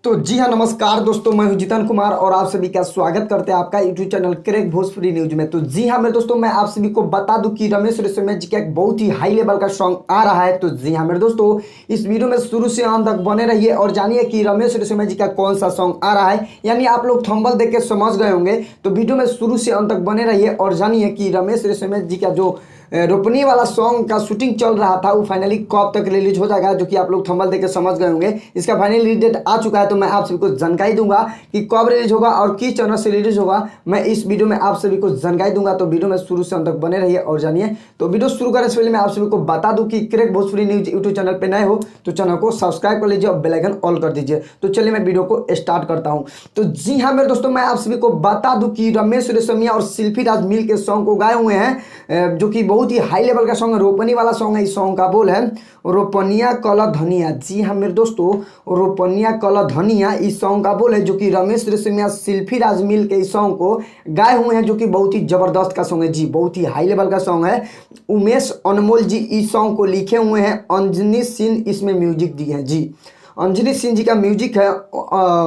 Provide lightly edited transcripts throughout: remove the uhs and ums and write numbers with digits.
तो जी हाँ, नमस्कार दोस्तों, मैं हूं जितन कुमार और आप सभी का स्वागत करते हैं आपका YouTube channel crack Bhojpuri news में। तो जी हाँ मेरे दोस्तों, मैं आप सभी को बता दूं कि रमेश रेशमिया जी का एक बहुत ही हाई लेवल का सॉन्ग आ रहा है। तो जी हाँ मेरे दोस्तों, इस वीडियो में शुरू से अंत तक बने रहिए और जानिए कि रमेश रेशमिया जी का कौन सा सॉन्ग आ रहा है। यानी आप लोग थंबनेल देख के समझ गए होंगे, तो वीडियो में शुरू से अंत तक बने रहिए और जानिए कि रमेश रेशमिया जी का जो रोपनी वाला सॉन्ग का शूटिंग चल रहा था वो फाइनली कब तक रिलीज हो जाएगा, जो कि आप लोग थंबनेल देख के समझ गए होंगे। इसका फाइनल रिलीज डेट आ चुका है, तो मैं आप सभी को जानकारी दूंगा कि कब रिलीज होगा और किस चैनल से रिलीज होगा। मैं इस वीडियो में आप सभी को जानकारी दूंगा, तो वीडियो में शुरू से अंत तक बने रहिए और जानिए। तो वीडियो शुरू करने से पहले मैं आप सभी को बता दूं कि crack Bhojpuri news YouTube channel पर नए हो तो चैनल को सब्सक्राइब कर लीजिए और बेल आइकन ऑल कर दीजिए। तो चलिए मैं वीडियो को स्टार्ट करता हूँ। तो जी हाँ मेरे दोस्तों, मैं आप सभी को बता दूं कि रमेश रेशमिया और शिल्पी राज मिल के सॉन्ग को गाए हुए हैं, जो कि बहुत ही हाई लेवल का सॉन्ग है, रोपनी वाला सॉन्ग है। इस सॉन्ग का बोल है रोपनिया कल धनिया। जी हाँ मेरे दोस्तों, रोपनिया कल धनिया इस सॉन्ग का बोल है, जो कि रमेश रेशमिया शिल्पी राज मिल के इस सॉन्ग को गाए हुए हैं, जो कि बहुत ही जबरदस्त का सॉन्ग है। जी बहुत ही हाई लेवल का सॉन्ग है। उमेश अनमोल जी इस सॉन्ग को लिखे हुए हैं, अंजनी सिंह इसमें म्यूजिक दिए हैं। जी अंजनी सिंह जी का म्यूजिक है।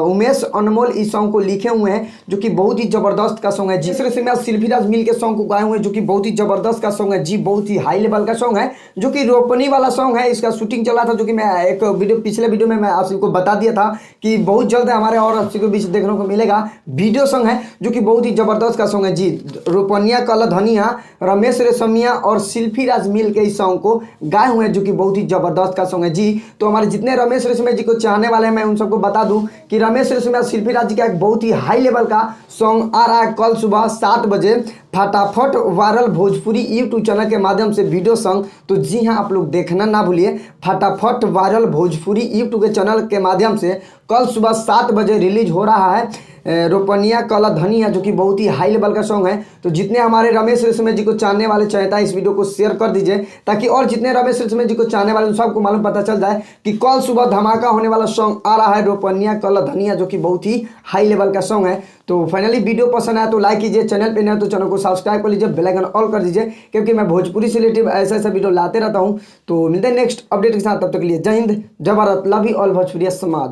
उमेश अनमोल इस सॉन्ग को लिखे हुए हैं, जो कि बहुत ही जबरदस्त का सॉन्ग है। जिस रेशमिया शिल्पी राज मिल के सॉन्ग को गाए हुए हैं, जो कि बहुत ही जबरदस्त का सॉन्ग है। जी बहुत ही हाई लेवल का सॉन्ग है, जो कि रोपनी वाला सॉन्ग है। इसका शूटिंग चला था, जो कि मैं एक पिछले वीडियो में मैं आप सबको बता दिया था कि बहुत जल्द हमारे और आप सबको बीच देखने को मिलेगा। वीडियो सॉन्ग है, जो कि बहुत ही जबरदस्त का सॉन्ग है। जी रोपनिया कल धनिया रमेश रेशमिया और शिल्पी राज मिल के इस सॉन्ग को गाए हुए हैं, जो कि बहुत ही जबरदस्त का सॉन्ग है। जी तो हमारे जितने रमेश रेशमिया को चाहने वाले हैं, मैं उन सबको बता दूं कि रमेश रेशमिया शिल्पी राज जी का एक बहुत ही हाई लेवल का सॉन्ग आ रहा है कल सुबह 7 बजे फटाफट वायरल भोजपुरी यूट्यूब चैनल के माध्यम से वीडियो सॉन्ग। तो जी हाँ आप लोग देखना ना भूलिए, फटाफट वायरल भोजपुरी यूट्यूब के चैनल के माध्यम से कल सुबह 7 बजे रिलीज हो रहा है रोपनिया कल धनिया, जो कि बहुत ही हाई लेवल का सॉन्ग है। तो जितने हमारे रमेश रेशमिया जी को चाहने वाले चाहता है, इस वीडियो को शेयर कर दीजिए, ताकि और जितने रमेश रेशमिया जी को चाहने वाले उन सबको मालूम पता चल जाए कि कल सुबह धमाका होने वाला सॉन्ग आ रहा है रोपनिया कल धनिया, जो कि बहुत ही हाई लेवल का सॉन्ग है। तो फाइनली वीडियो पसंद आया तो लाइक कीजिए, चैनल पे नए तो चैनल को सब्सक्राइब कर लीजिए, बेल आइकन ऑल कर दीजिए, क्योंकि मैं भोजपुरी से रिलेटेड ऐसा ऐसा वीडियो लाते रहता हूँ। तो मिलते हैं नेक्स्ट अपडेट के साथ, तब तक के लिए जय हिंद, जय Bharat, love you all Bhojpuri समाज।